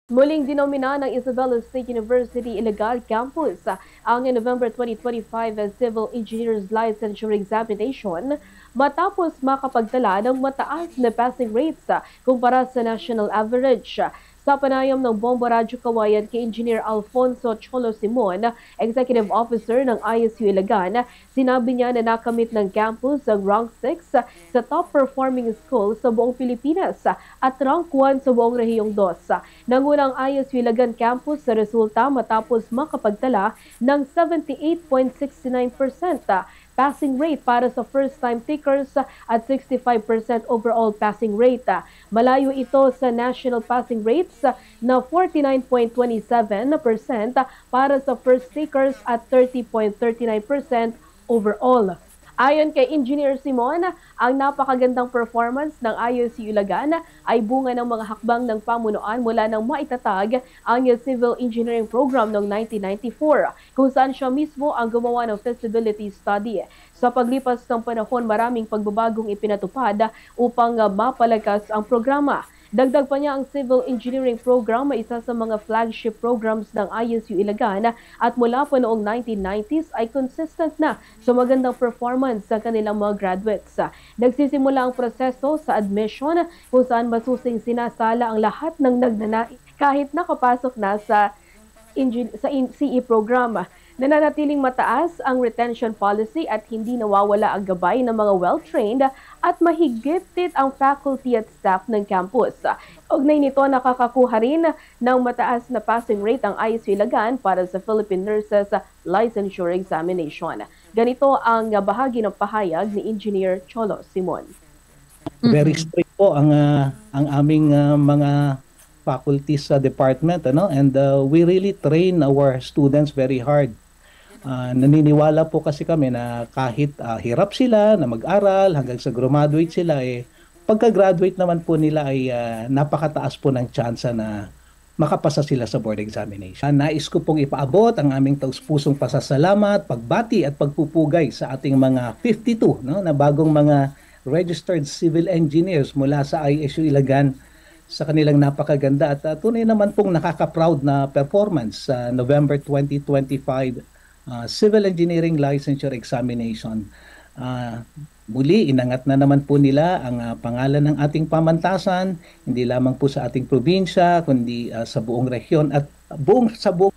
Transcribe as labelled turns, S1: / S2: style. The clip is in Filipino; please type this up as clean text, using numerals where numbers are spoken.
S1: Muling dinomina ng Isabela State University Illegal Campus ang November 2025 Civil Engineers Licensure Examination matapos makapagtala ng mataas na passing rates kumpara sa national average. Sa panayam ng Bombo Radyo Kawayan kay Engineer Alfonso Cholo Simon, Executive Officer ng ISU Iligan, sinabi niya na nakamit ng campus ang rank 6 sa top performing school sa buong Pilipinas at rank 1 sa buong rehiyong 2. Nangunang ISU Iligan campus sa resulta matapos makapagtala ng 78.69% passing rate para sa first-time takers at 65% overall passing rate. Malayo ito sa national passing rates na 49.27% para sa first takers at 30.39% overall. Ayon kay Engineer Simon, ang napakagandang performance ng ISU Iligan ay bunga ng mga hakbang ng pamunuan mula nang maitatag ang Civil Engineering Program noong 1994, kung saan siya mismo ang gumawa ng feasibility study. Sa paglipas ng panahon, maraming pagbabagong ipinatupad upang mapalakas ang programa. Dagdag pa niya ang Civil Engineering Program ay isa sa mga flagship programs ng ISU Iligan at mula pa noong 1990s ay consistent na sa magandang performance sa kanilang mga graduates. Nagsisimula ang proseso sa admission kung saan masusing sinasala ang lahat ng nagnanais kahit nakapasok na sa CE program. Nananatiling mataas ang retention policy at hindi nawawala ang gabay ng mga well-trained at mahigpit ang faculty at staff ng campus. Ugnay nito, nakakakuha rin ng mataas na passing rate ang ISU Iligan para sa Philippine Nurses Licensure Examination. Ganito ang bahagi ng pahayag ni Engineer Cholo Simon.
S2: Very strict po ang aming mga faculties sa department, and we really train our students very hard. Naniniwala po kasi kami na kahit hirap sila na mag-aral hanggang sa graduate sila, pagka-graduate naman po nila ay napakataas po ng tsansa na makapasa sila sa board examination. Nais ko pong ipaabot ang aming taus-pusong pasasalamat, pagbati at pagpupugay sa ating mga 52 na bagong mga registered civil engineers mula sa ISU Iligan sa kanilang napakaganda at tunay naman pong nakaka-proud na performance sa November 2025 Civil Engineering Licensure Examination. Muli, inangat na naman po nila ang pangalan ng ating pamantasan, hindi lamang po sa ating probinsya, kundi sa buong rehiyon at sa buong